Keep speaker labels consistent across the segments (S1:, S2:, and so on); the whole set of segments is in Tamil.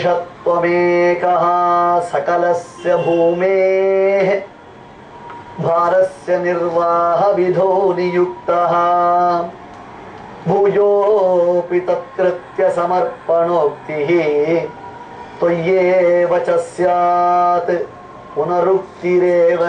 S1: शेषत्वमेकः सकलस्य भूमेः भारस्य निर्वाहविधो नियुक्तः भूयोऽपि तत्कृत्य समर्पणोक्तिः त्वय्येव च स्यात् पुनरुक्तिरेव.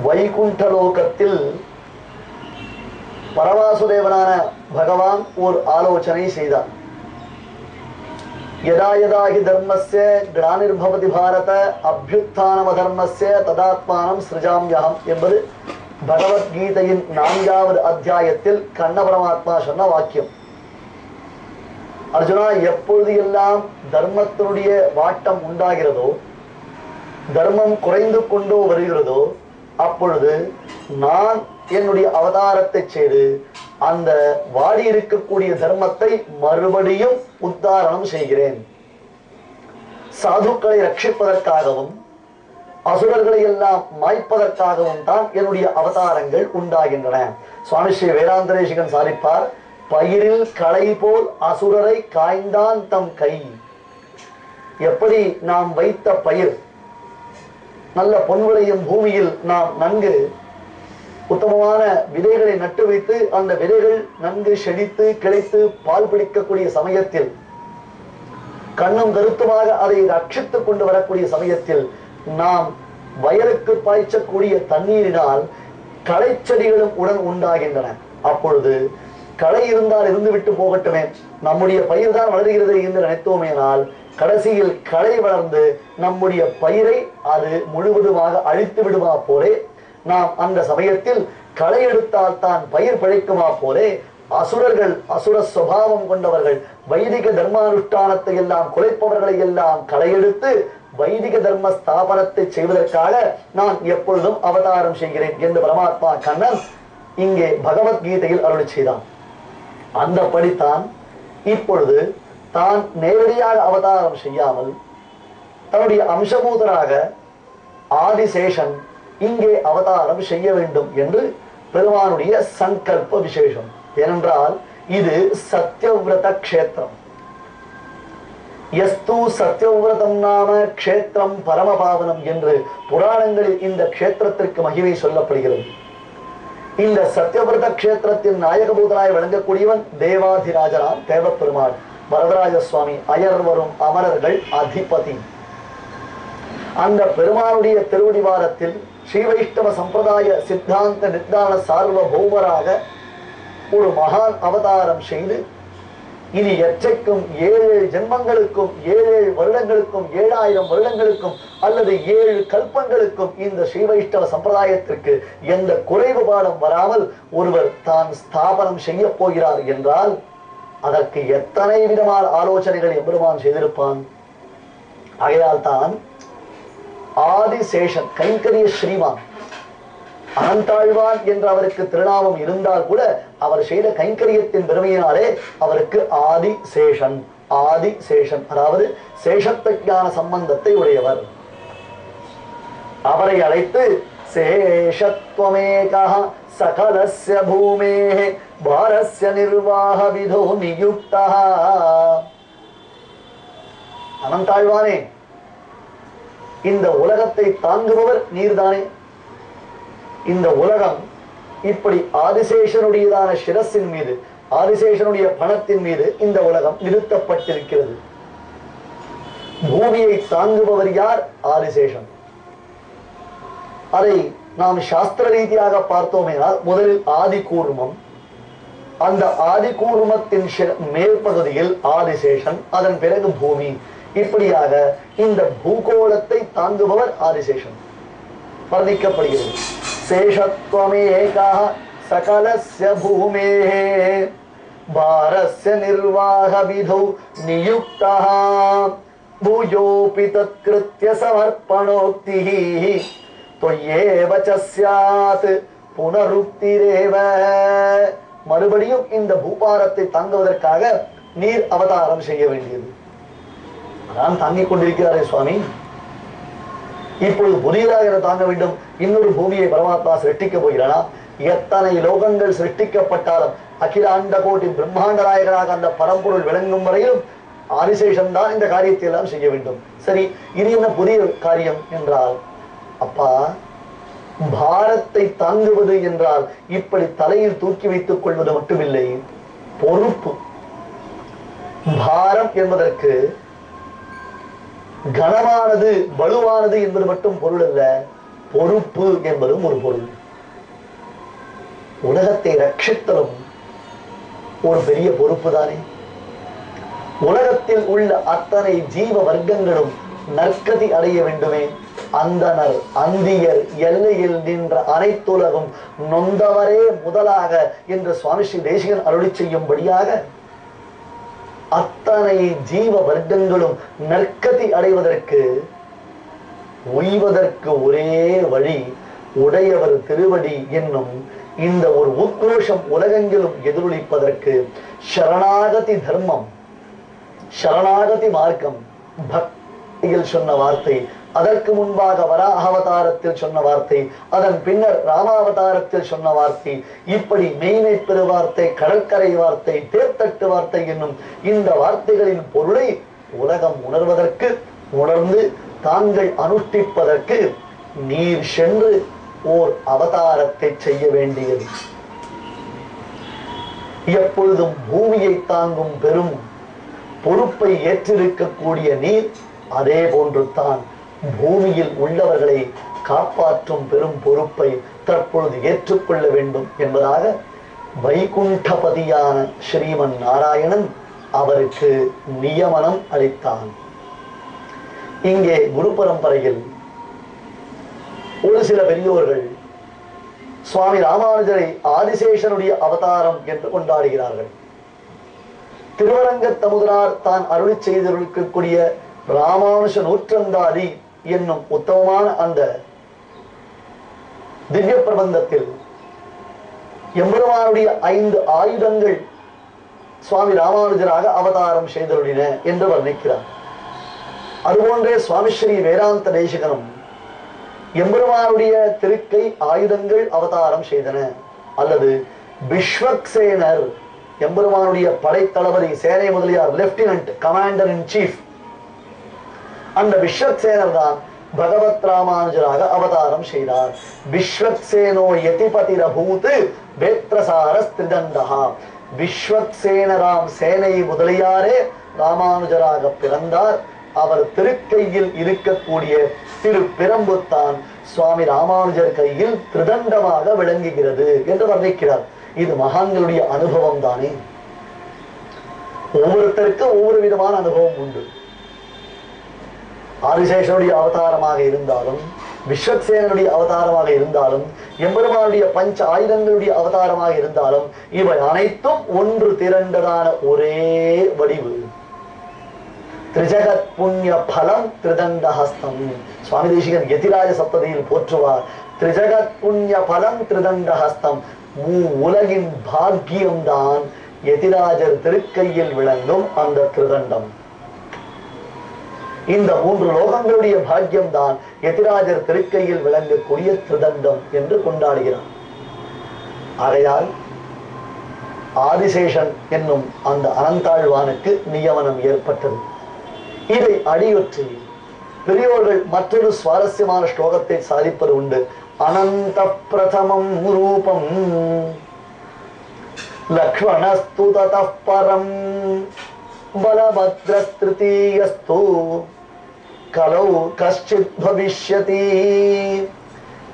S1: வைகுண்டலோகத்தில் பரவாசுதேவனான பகவான் ஒரு ஆலோசனை செய்தார். யதா யதா ஹி தர்மஸ்ய கிளானிர்பவதி பாரத அப்யுத்தானம் அதர்மஸ்ய ததாத்மானம் ஸ்ருஜாம்யஹம் என்பது பகவத்கீதையின் 4வது அத்தியாயத்தில் கண்ண பரமாத்மா சொன்ன வாக்கியம். அர்ஜுனா, எப்பொழுது எல்லாம் தர்மத்தினுடைய வாட்டம் உண்டாகிறதோ, தர்மம் குறைந்து கொண்டோ வருகிறதோ, அப்பொழுது நான் என்னுடைய அவதாரத்தை செய்து அந்த வாடி இருக்கக்கூடிய தர்மத்தை மறுபடியும் உத்தாரணம் செய்கிறேன். சாதுக்களை ரட்சிப்பதற்காகவும் அசுரர்களை எல்லாம் மாய்ப்பதற்காகவும் தான் என்னுடைய அவதாரங்கள் உண்டாகின்றன. சுவாமி ஸ்ரீ வேதாந்தரேசிகன் சாதிப்பார், பயிரில் களை போல் அசுரரை காய்ந்தான் தம் கை. எப்படி நாம் வைத்த பயிர் நல்ல பொன்விளையும் பூமியில் நாம் நன்கு உத்தமமான விதைகளை நட்டு வைத்து அந்த விதைகள் நன்கு செழித்து கிளைத்து பால் பிடிக்கக்கூடிய சமயத்தில், கண்ணும் கருத்துமாக அதை ரட்சித்துக் கொண்டு வரக்கூடிய சமயத்தில் நாம் வயலுக்கு பாய்ச்சக்கூடிய தண்ணீரினால் களை செடிகளும் உடன் உண்டாகின்றன. அப்பொழுது களை இருந்தால் இருந்து விட்டு போகட்டுமே, நம்முடைய பயிர் தான் வளர்கிறது என்று நினைத்தோமேனால் கடைசியில் களை வளர்ந்து நம்முடைய பயிரை அது முழுவதுமாக அழித்து விடுமா போலே, நாம் அந்த சமயத்தில் களை எடுத்தால் தான் பயிர் பிழைக்குமா போலே, அசுரர்கள் அசுர சுபாவம் கொண்டவர்கள் வைதிக தர்மானுஷ்டானத்தை எல்லாம் குலைப்பவர்களை எல்லாம் களையெடுத்து வைதிக தர்ம ஸ்தாபனத்தை செய்வதற்காக நான் எப்பொழுதும் அவதாரம் செய்கிறேன் என்று பரமாத்மா கண்ணன் இங்கே பகவத்கீதையில் அருளி செய்தான். அந்த படித்தான் இப்பொழுது தான் நேரடியாக அவதாரம் செய்யாமல் தன்னுடைய அம்சபூதராக ஆதிசேஷன் இங்கே அவதாரம் செய்ய வேண்டும் என்று பெருமானுடைய சங்கல்ப விசேஷம். ஏனென்றால் இது சத்யவிரத க்ஷேத்திரம். யஸ்து சத்யவிரதம் நாம க்ஷேத்திரம் பரமபாவனம் என்று புராணங்களில் இந்த க்ஷேத்திரத்திற்கு மகிமை சொல்லப்படுகிறது. இந்த சத்யவிரத க்ஷேத்திரத்தின் நாயகபூதனாய் விளங்கக்கூடியவன் தேவாதிராஜனாம் தேவப்பெருமாள் வரதராஜ சுவாமி, அயர் வரும் அமரர்கள் அதிபதி. அந்த பெருமானுடைய திருவடிவாரத்தில் ஸ்ரீ வைஷ்ணவ சம்பிரதாய சித்தாந்த நிர்தான சார்வபௌமராக ஒரு மகான் அவதாரம் செய்து இனி எச்சைக்கும் 7 ஜென்மங்களுக்கும் 7 வருடங்களுக்கும் 7000 வருடங்களுக்கும் அல்லது 7 கல்பங்களுக்கும் இந்த ஸ்ரீ வைஷ்ணவ சம்பிரதாயத்திற்கு எந்த குறைவுபாடும் வராமல் ஒருவர் தான் ஸ்தாபனம் செய்ய போகிறார் என்றால் அதற்கு எத்தனை விதமான ஆலோசனைகள் எம்பெருமான் செய்திருப்பான். ஆகையால் தான் ஆதிசேஷன் கைங்கரிய ஸ்ரீமான் அனந்தாழ்வான் என்ற அவருக்கு திருநாமம் இருந்தால் கூட அவர் செய்த கைங்கரியத்தின் பெருமையினாலே அவருக்கு ஆதிசேஷன் ஆதிசேஷன் அதாவது சேஷத்ஞான சம்பந்தத்தை உடையவர். அவரை அழைத்து சேஷத்வமேகா சகலஸ்ய பூமேஹ பாரஸ்ய நிர்வாக விதோ நியுக்தஹ. அனந்தாழ்வானே, இந்த உலகத்தை தாங்குபவர் நீர்தானே. இந்த உலகம் இப்படி ஆதிசேஷனுடையதான சிரசின் மீது ஆதிசேஷனுடைய பணத்தின் மீது இந்த உலகம் நிறுத்தப்பட்டிருக்கிறது. பூமியை தாங்குபவர் யார்? ஆதிசேஷன். அதை நாம் சாஸ்திர ரீதியாக பார்த்தோமேனால் முதலில் ஆதி கூர்மம், அந்த ஆதி கூர்மத்தின் மேற்பகுதியில் ஆதிசேஷன், அதன் பிறகு பூமி. இப்படியாக இந்த பூகோளத்தை தாங்குபவர் ஆதிசேஷன் வர்ணிக்கப்படுகிறது. சேஷத்வமேகா சகலஸ்ய பூமேஹ பாரஸ்ய நிர்வாக விதௌ நியுக்தஹ பூயோபி தத்கிருத்ய சமர்ப்பணோக்திஹி त्वय्येव च स्यात् पुनरुक्तिरेव. மறுபடியும் இந்த பூபாரத்தை தாங்குவதற்காக நீர் அவதாரம் செய்ய வேண்டியது. அதான் தாங்கிக் கொண்டிருக்கிறாரே சுவாமி. இப்பொழுது புதியதாக தாங்க வேண்டும். இன்னொரு பூமியை பரமாத்மா சிருஷ்டிக்க போகிறானா? எத்தனை லோகங்கள் சிருஷ்டிக்கப்பட்டாலும் அகிலாண்ட கோட்டி பிரம்மாண்ட நாயகனாக அந்த பரம்பொருள் விளங்கும் வரையிலும் ஆதிசேஷன் தான் இந்த காரியத்தை எல்லாம் செய்ய வேண்டும். சரி, இது என்ன புதிய காரியம் என்றால், அப்பா பாரத்தை தாங்குவது என்றால் இப்படி தலையில் தூக்கி வைத்துக் கொள்வது மட்டுமில்லை, பொறுப்பு. பாரம் என்பதற்கு கனமானது வலுவானது என்பது மட்டும் பொருள் அல்ல, பொறுப்பு என்பதும் ஒரு பொருள். உலகத்தை ரட்சித்தலும் ஒரு பெரிய பொறுப்பு தானே. உலகத்தில் உள்ள அத்தனை ஜீவ வர்க்கங்களும் நற்கதி அடைய வேண்டுமே. அந்தனர் அந்தியர் எல்லையில் நின்ற அனைத்துலகும் நொந்தவரே முதலாக என்று சுவாமி ஸ்ரீ தேசிகன் அருளி செய்யும்படியாக அத்தனை ஜீவ வர்க்கங்களும் நற்கதி அடைவதற்கு உய்வதற்கு ஒரே வழி உடையவர் திருவடி என்னும் இந்த ஒரு உத்ரோஷம் உலகெங்கிலும் எதிரொலிப்பதற்கு சரணாகதி தர்மம், சரணாகதி மார்க்கம் பக்தியில் சொன்ன வார்த்தை, அதற்கு முன்பாக வராக அவதாரத்தில் சொன்ன வார்த்தை, அதன் பின்னர் ராமாவதாரத்தில் சொன்ன வார்த்தை, இப்படி மெய்மை பெரு வார்த்தை, கடற்கரை வார்த்தை, தேர்த்தட்டு வார்த்தை என்னும் இந்த வார்த்தைகளின் பொருளை உலகம் உணர்வதற்கு, உணர்ந்து தாங்கள் அனுஷ்டிப்பதற்கு நீர் சென்று ஓர் அவதாரத்தை செய்ய வேண்டியது. எப்பொழுதும் பூமியை தாங்கும் பெரும் பொறுப்பை ஏற்றிருக்கக்கூடிய நீர் அதே போன்று தான் பூமியில் உள்ளவர்களை காப்பாற்றும் பெரும் பொறுப்பை தற்பொழுது ஏற்றுக்கொள்ள வேண்டும் என்பதாக வைகுண்டபதியான ஸ்ரீமன் நாராயணன் அவருக்கு நியமனம் அளித்தான். இங்கே குரு பரம்பரையில் ஒரு சில பெரியோர்கள் சுவாமி ராமானுஜரை ஆதிசேஷனுடைய அவதாரம் என்று கொண்டாடுகிறார்கள். திருவரங்க தமுதனார் தான் அருளி செய்திருக்கக்கூடிய ராமானுஷ நூற்றந்தாதி என்னும் உத்தமமான அந்த திவ்ய பிரபந்தத்தில் எம்பெருமானுடைய 5 ஆயுதங்கள் சுவாமி ராமானுஜராக அவதாரம் செய்தருளின என்று வர்ணிக்கிறார். அதுபோன்றே சுவாமி ஸ்ரீ வேதாந்த தேசிகனும் எம்பெருமானுடைய திருக்கை ஆயுதங்கள் அவதாரம் செய்தன. அல்லது விஸ்வக்சேனர் எம்பெருமானுடைய படைத்தளபதி சேனை Mudaliar lieutenant commander in chief, அந்த விஸ்வக்சேனர் தான் பகவத் ராமானுஜராக அவதாரம் செய்தார். விஸ்வக்சேனோ யதிபதி ரபூத் வேத்ரசாரஸ் திரிதண்டஹா. விஸ்வக்சேனராம் சேனை முதலியாரே ராமானுஜராக பிறந்தார். அவர் திருக்கையில் இருக்கக்கூடிய திரு பிரம்புத்தான் சுவாமி ராமானுஜர் கையில் திருதண்டமாக விளங்குகிறது என்று வர்ணிக்கிறார். இது மகான்களுடைய அனுபவம் தானே. ஒவ்வொருத்தருக்கும் ஒவ்வொரு விதமான அனுபவம் உண்டு. ஆதிசேஷனுடைய அவதாரமாக இருந்தாலும், விஸ்வக்சேனனுடைய அவதாரமாக இருந்தாலும், எம்பெருமானுடைய பஞ்ச ஆயுதங்களுடைய அவதாரமாக இருந்தாலும், இவை அனைத்தும் ஒன்று திரண்டதான ஒரே வடிவு. திரிஜகத் புண்ணிய பலம் திருதண்டஹஸ்தம். சுவாமி தேசிகன் யதிராஜ சப்ததியில் போற்றுவார். திரிஜகத் புண்ணிய பலம் திருதண்டஹஸ்தம். உலகின் பாக்கியம்தான் யதிராஜர் திருக்கையில் விளங்கும் அந்த திருதண்டம். இந்த 3 லோகங்களுடைய பாக்கியம் தான் யதிராஜர் திருக்கையில் விளங்கக்கூடிய திருதண்டம் என்று கொண்டாடுகிறார். ஆகையால் ஆதிசேஷன் என்னும் அந்த அனந்தாழ்வானுக்கு நியமனம் ஏற்பட்டது. இதை அடியொற்றி பெரியோர்கள் மற்றொரு சுவாரஸ்யமான ஸ்லோகத்தை சாதிப்பது உண்டு. அனந்த பிரதமம் ரூபம் லக்ஷ்மணஸ்து ததः பரம் பலபத்ரஸ்திருதீயஸ்து கலௌ கஷ்சித் பவிஷ்யதி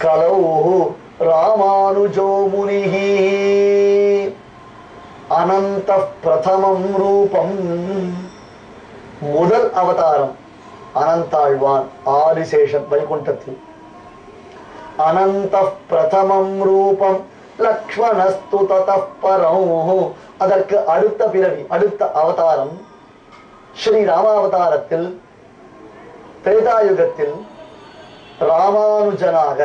S1: கலௌ ராமானுஜோ முனிஹி. அனந்த பிரதமம் ரூபம், முதல் அவதாரம் அனந்தாழ்வான் ஆதிசேஷன் வைகுண்டத்தில். அனந்த பிரதமம் ரூபம் லக்ஷ்மணஸ்து ததः பரம். அதற்கு அடுத்த பிறவி, அடுத்த அவதாரம் ஸ்ரீ ராமாவதாரத்தில் திரேதாயுகத்தில் ராமானுஜனாக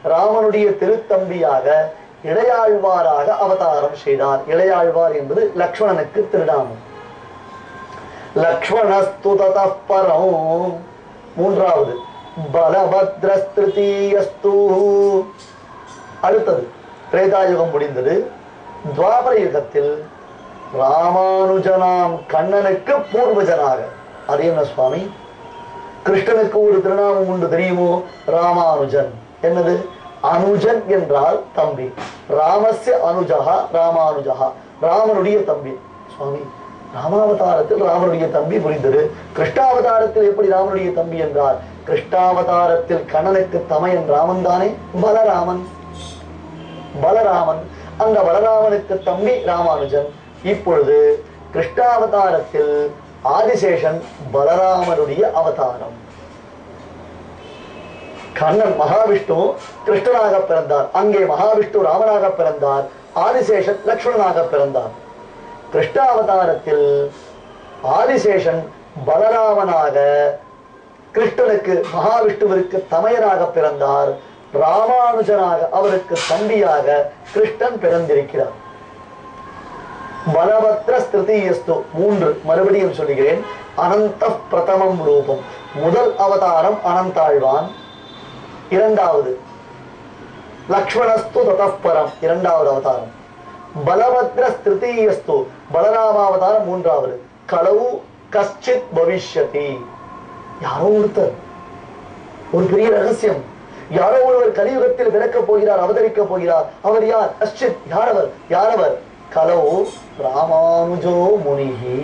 S1: ராமனுடைய திருத்தம்பியாக இளையாழ்வாராக அவதாரம் செய்தார். இளையாழ்வார் என்பது லக்ஷ்மணனுக்கு திருநாமம். லக்ஷ்மணஸ்து ததः பரம். மூன்றாவது பலபத்ரஸ்திருதீயஸ்து. அடுத்தது திரேதாயுகம் முடிந்தது, துவாபர யுகத்தில் ராமானுஜனாம் கண்ணனுக்கு பூர்வஜனாக. அது என்ன சுவாமி? கிருஷ்ணனுக்கு ஒரு திருநாமம் உண்டு தெரியுமோ? ராமானுஜன். என்னது? அனுஜன் என்றால் தம்பி. ராமஸ்ய அனுஜகா ராமானுஜகா, ராமனுடைய தம்பி. சுவாமி, ராமாவதாரத்தில் ராமனுடைய தம்பி புரிந்தது. கிருஷ்ணாவதாரத்தில் எப்படி ராமனுடைய தம்பி என்றால், கிருஷ்ணாவதாரத்தில் கண்ணனுக்கு தமையன் ராமன் தானே, பலராமன். பலராமன், அந்த பலராமனுக்கு தம்பி ராமானுஜன். இப்பொழுது கிருஷ்ணாவதாரத்தில் ஆதிசேஷன் பலராமனுடைய அவதாரம். கண்ணன் மகாவிஷ்ணு கிருஷ்ணனாக பிறந்தார், அங்கே மகாவிஷ்ணு ராமனாக பிறந்தார், ஆதிசேஷன் லக்ஷ்மணனாக பிறந்தார். கிருஷ்ணாவதாரத்தில் ஆதிசேஷன் பலராமனாக கிருஷ்ணனுக்கு மகாவிஷ்ணுவிற்கு தமையனாக பிறந்தார். ராமானுஜனாக அவருக்கு தம்பியாக கிருஷ்ணன் பிறந்திருக்கிறார். பலபத்ர ஸ்திருதியஸ்து 3 மறுபடியும் சொல்லுகிறேன். அனந்த பிரதமம் ரூபம், முதல் அவதாரம் அனந்தாழ்வான். இரண்டாவது லக்ஷ்மணஸ்து ததப்பரம், இரண்டாவது அவதாரம். பலபத்ர ஸ்திருதியஸ்து பலராமாவதாரம் மூன்றாவது. கலவு கஷ்சித் பவிஷ்யதி, யாரோ ஒருத்தர், ஒரு பெரிய ரகசியம், யாரோ ஒருவர் கலியுகத்தில் பிறக்கப் போகிறார், அவதரிக்கப் போகிறார். அவர் யார்? கஷ்சித். யாரவர்? யாரவர்? கலவு ராமானுஜோ முனிகி.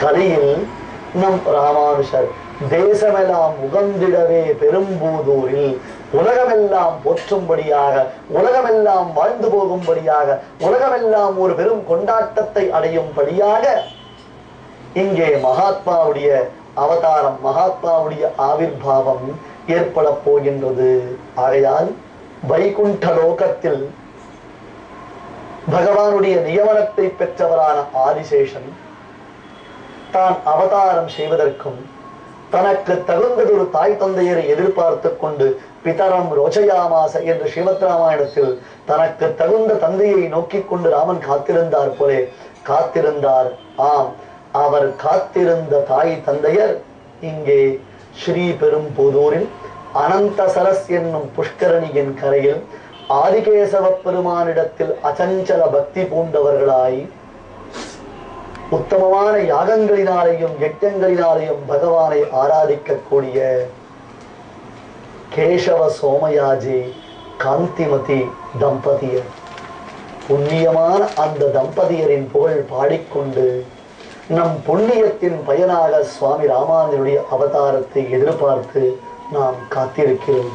S1: கலியில் நம் ராமானுஷர் தேசமெல்லாம் உகந்திடவே பெரும்பூதூரில் உலகமெல்லாம் போற்றும்படியாக, உலகமெல்லாம் வாழ்ந்து போகும்படியாக, உலகமெல்லாம் ஒரு பெரும் கொண்டாட்டத்தை அடையும்படியாக இங்கே மகாத்மாவுடைய அவதாரம், மகாத்மாவுடைய ஆவிர்பாவம் ஏற்பட போகின்றது. ஆகையால் வைகுண்ட லோகத்தில் பகவானுடைய நியமனத்தை பெற்றவரான ஆதிசேஷன் தான் அவதாரம் செய்வதற்கும் தனக்கு தகுந்ததொரு தாய் தந்தையரை எதிர்பார்த்து கொண்டு பிதரம் ரோச்சயாமாச என்று ஸ்ரீமத் ராமாயணத்தில் தனக்கு தகுந்த தந்தையை நோக்கி கொண்டு ராமன் காத்திருந்தார் போலே காத்திருந்தார். ஆம், அவர் காத்திருந்த தாய் தந்தையர் இங்கே ஸ்ரீ பெரும்புதூரில் அனந்த சரஸ் என்னும் புஷ்கரணியின் கரையில் ஆதிகேசவ பெருமானிடத்தில் அச்சஞ்சல பக்தி பூண்டவர்களாய் உத்தமமான யாகங்களினாலேயும் யஜ்ஞங்களினாலேயும் பகவானை ஆராதிக்கக்கூடிய கேசவ சோமயாஜி காந்திமதி தம்பதியர், புண்ணியமான அந்த தம்பதியரின் புகழ் பாடிக்கொண்டு நம் புண்ணியத்தின் பயனாக சுவாமி ராமானுஜருடைய அவதாரத்தை எதிர்பார்த்து நாம் காத்திருக்கிறோம்.